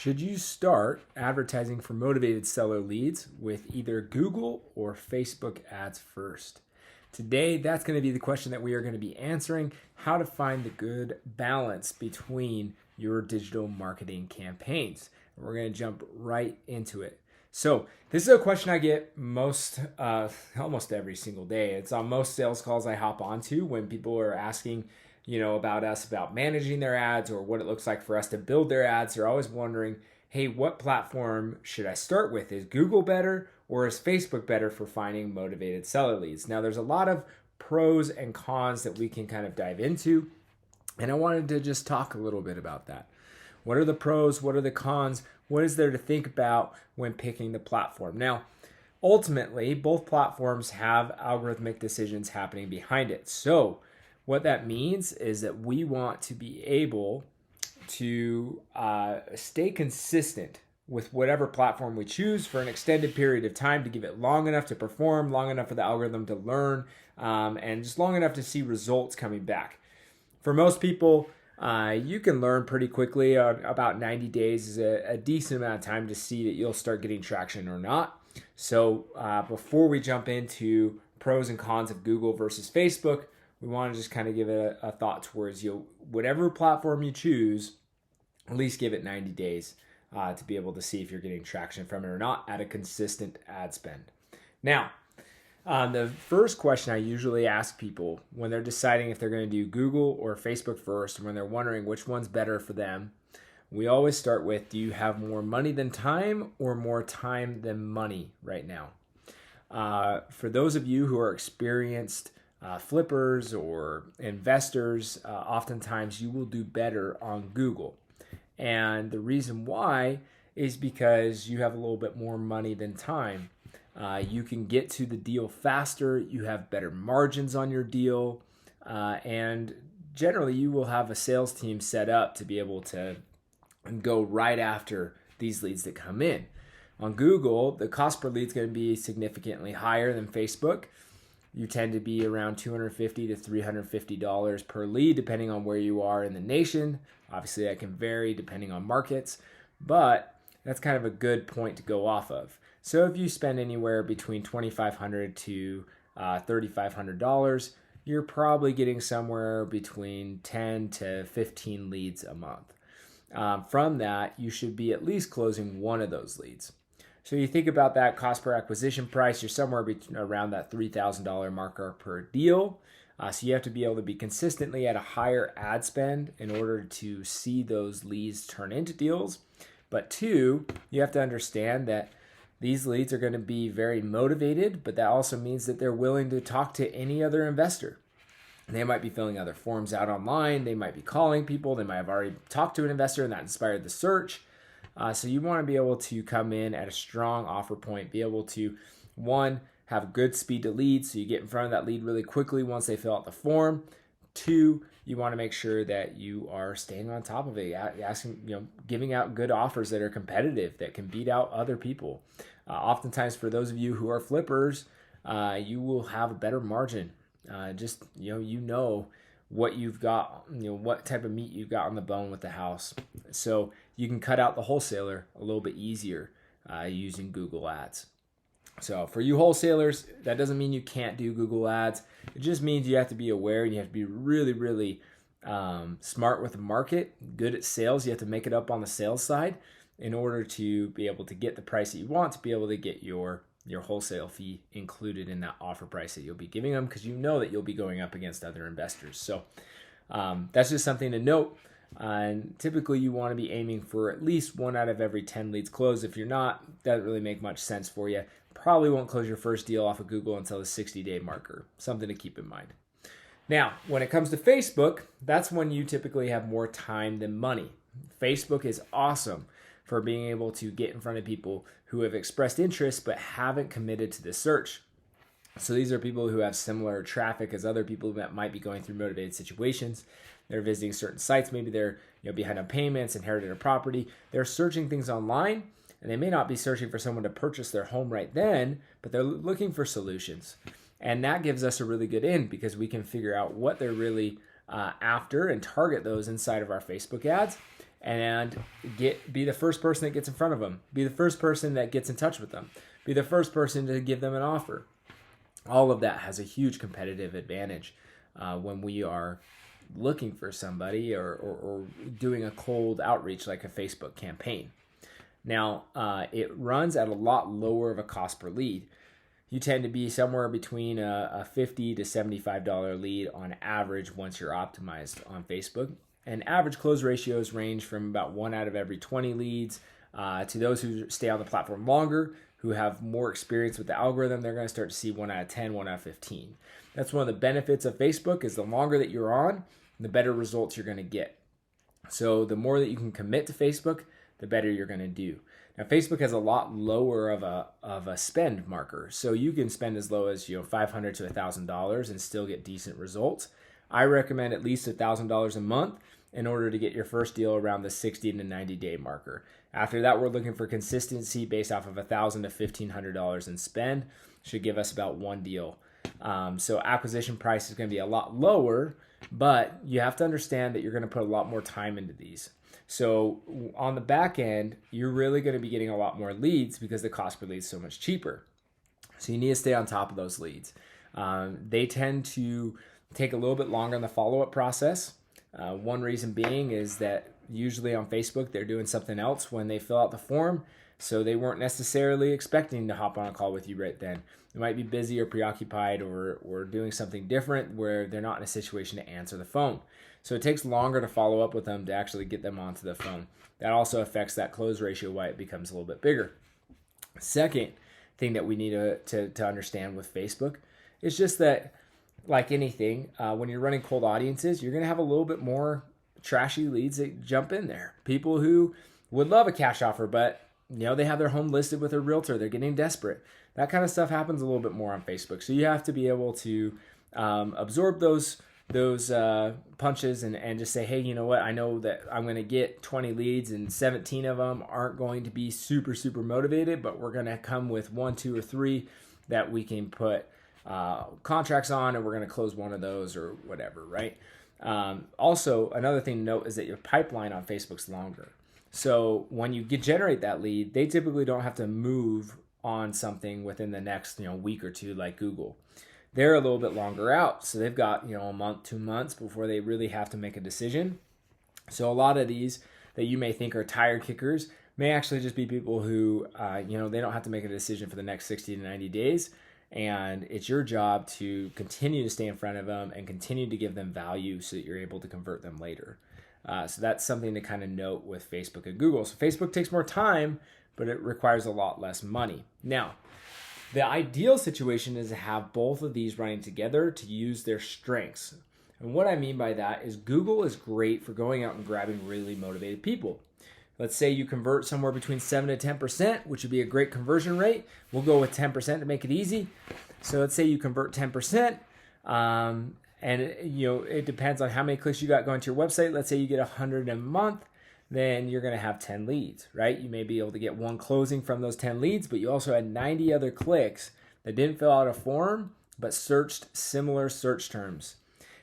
Should you start advertising for motivated seller leads with either Google or Facebook ads first? Today, that's going to be the question that we are going to be answering, how to find the good balance between your digital marketing campaigns. We're going to jump right into it. So this is a question I get almost every single day. It's on most sales calls I hop onto when people are asking, about us, about managing their ads or what it looks like for us to build their ads. They're always wondering, hey, what platform should I start with? Is Google better or is Facebook better for finding motivated seller leads? Now, there's a lot of pros and cons that we can kind of dive into, and I wanted to just talk a little bit about that. What are the pros? What are the cons? What is there to think about when picking the platform? Now, ultimately, both platforms have algorithmic decisions happening behind it. So what that means is that we want to be able to stay consistent with whatever platform we choose for an extended period of time, to give it long enough to perform, long enough for the algorithm to learn, and just long enough to see results coming back. For most people, you can learn pretty quickly. About 90 days is a decent amount of time to see that you'll start getting traction or not. So before we jump into pros and cons of Google versus Facebook, we want to just kind of give it a thought towards whatever platform you choose, at least give it 90 days to be able to see if you're getting traction from it or not at a consistent ad spend. Now, the first question I usually ask people when they're deciding if they're going to do Google or Facebook first, and when they're wondering which one's better for them, we always start with, do you have more money than time or more time than money right now? For those of you who are experienced flippers or investors, oftentimes you will do better on Google. And the reason why is because you have a little bit more money than time. You can get to the deal faster, you have better margins on your deal, and generally you will have a sales team set up to be able to go right after these leads that come in. On Google, the cost per lead is going to be significantly higher than Facebook. You tend to be around $250 to $350 per lead, depending on where you are in the nation. Obviously, that can vary depending on markets, but that's kind of a good point to go off of. So if you spend anywhere between $2,500 to $3,500, you're probably getting somewhere between 10 to 15 leads a month. From that, you should be at least closing one of those leads. So you think about that cost per acquisition price, you're somewhere around that $3,000 marker per deal. So you have to be able to be consistently at a higher ad spend in order to see those leads turn into deals. But two, you have to understand that these leads are going to be very motivated, but that also means that they're willing to talk to any other investor. They might be filling other forms out online. They might be calling people. They might have already talked to an investor and that inspired the search. So you want to be able to come in at a strong offer point, be able to, one, have good speed to lead, so you get in front of that lead really quickly once they fill out the form. Two, you want to make sure that you are staying on top of it, giving out good offers that are competitive, that can beat out other people. Oftentimes, for those of you who are flippers, you will have a better margin. What you've got, what type of meat you've got on the bone with the house. So you can cut out the wholesaler a little bit easier using Google Ads. So for you wholesalers, that doesn't mean you can't do Google Ads. It just means you have to be aware and you have to be really, really smart with the market, good at sales. You have to make it up on the sales side in order to be able to get the price that you want, to be able to get your wholesale fee included in that offer price that you'll be giving them, because you know that you'll be going up against other investors. So that's just something to note. And typically you want to be aiming for at least 1 out of every 10 leads closed. If you're not, that doesn't really make much sense for you. Probably won't close your first deal off of Google until the 60-day marker. Something to keep in mind. Now, when it comes to Facebook, that's when you typically have more time than money. Facebook is awesome for being able to get in front of people who have expressed interest but haven't committed to the search. So these are people who have similar traffic as other people that might be going through motivated situations. They're visiting certain sites. Maybe they're behind on payments, inherited a property. They're searching things online, and they may not be searching for someone to purchase their home right then, but they're looking for solutions. And that gives us a really good in, because we can figure out what they're really after and target those inside of our Facebook ads. and be the first person that gets in front of them. Be the first person that gets in touch with them. Be the first person to give them an offer. All of that has a huge competitive advantage when we are looking for somebody or doing a cold outreach like a Facebook campaign. Now, it runs at a lot lower of a cost per lead. You tend to be somewhere between a $50 to $75 lead on average once you're optimized on Facebook. And average close ratios range from about 1 out of every 20 leads to those who stay on the platform longer, who have more experience with the algorithm. They're going to start to see 1 out of 10, 1 out of 15. That's one of the benefits of Facebook, is the longer that you're on, the better results you're going to get. So the more that you can commit to Facebook, the better you're going to do. Now, Facebook has a lot lower of a spend marker, so you can spend as low as $500 to $1,000 and still get decent results. I recommend at least $1,000 a month in order to get your first deal around the 60 to 90 day marker. After that, we're looking for consistency based off of $1,000 to $1,500 in spend. Should give us about one deal. So acquisition price is going to be a lot lower, but you have to understand that you're going to put a lot more time into these. So on the back end, you're really going to be getting a lot more leads because the cost per lead is so much cheaper. So you need to stay on top of those leads. They tend to take a little bit longer in the follow-up process. One reason being is that usually on Facebook, they're doing something else when they fill out the form. So they weren't necessarily expecting to hop on a call with you right then. They might be busy or preoccupied or doing something different where they're not in a situation to answer the phone. So it takes longer to follow up with them to actually get them onto the phone. That also affects that close ratio, why it becomes a little bit bigger. Second thing that we need to understand with Facebook is just that, like anything, when you're running cold audiences, you're going to have a little bit more trashy leads that jump in there. People who would love a cash offer, but they have their home listed with a realtor. They're getting desperate. That kind of stuff happens a little bit more on Facebook. So you have to be able to absorb those punches and just say, hey, you know what? I know that I'm going to get 20 leads and 17 of them aren't going to be super, super motivated, but we're going to come with 1, 2, or 3 that we can put contracts on, and we're going to close one of those or whatever, right? Also, another thing to note is that your pipeline on Facebook's longer. So when you generate that lead, they typically don't have to move on something within the next week or two like Google. They're a little bit longer out. So they've got a month, 2 months before they really have to make a decision. So a lot of these that you may think are tire kickers may actually just be people who they don't have to make a decision for the next 60 to 90 days. And it's your job to continue to stay in front of them and continue to give them value so that you're able to convert them later. So that's something to kind of note with Facebook and Google. So Facebook takes more time, but it requires a lot less money. Now, the ideal situation is to have both of these running together to use their strengths. And what I mean by that is Google is great for going out and grabbing really motivated people. Let's say you convert somewhere between 7 to 10%, which would be a great conversion rate. We'll go with 10% to make it easy. So let's say you convert 10%, and it depends on how many clicks you got going to your website. Let's say you get 100 a month, then you're going to have 10 leads, right? You may be able to get one closing from those 10 leads, but you also had 90 other clicks that didn't fill out a form, but searched similar search terms.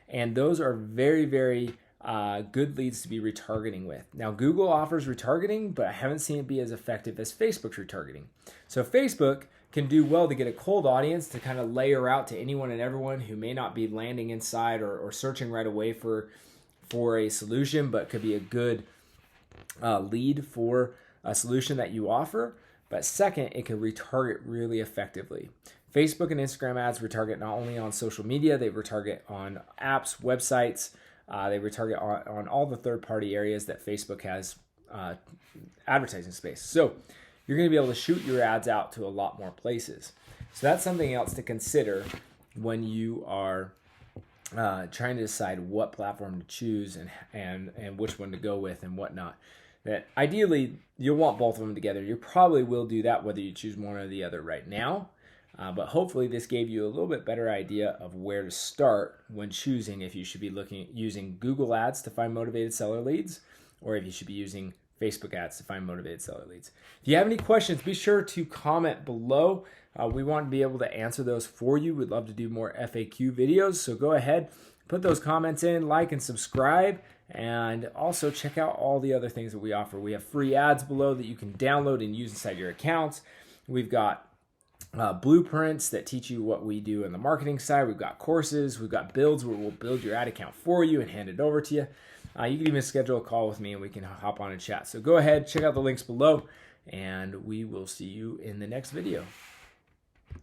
And those are very, very good leads to be retargeting with. Now, Google offers retargeting, but I haven't seen it be as effective as Facebook's retargeting. So Facebook can do well to get a cold audience to kind of layer out to anyone and everyone who may not be landing inside or searching right away for a solution, but could be a good lead for a solution that you offer. But second, it can retarget really effectively. Facebook and Instagram ads retarget not only on social media, they retarget on apps, websites, they retarget on all the third-party areas that Facebook has advertising space. So you're going to be able to shoot your ads out to a lot more places. So that's something else to consider when you are trying to decide what platform to choose and which one to go with and whatnot. That ideally, you'll want both of them together. You probably will do that whether you choose one or the other right now. But hopefully this gave you a little bit better idea of where to start when choosing if you should be using Google ads to find motivated seller leads or if you should be using Facebook ads to find motivated seller leads. If you have any questions, be sure to comment below. We want to be able to answer those for you. We'd love to do more FAQ videos. So go ahead, put those comments in, like and subscribe, and also check out all the other things that we offer. We have free ads below that you can download and use inside your accounts. We've got blueprints that teach you what we do on the marketing side. We've got courses. We've got builds where we'll build your ad account for you and hand it over to you. You can even schedule a call with me and we can hop on and chat. So go ahead, check out the links below, and we will see you in the next video.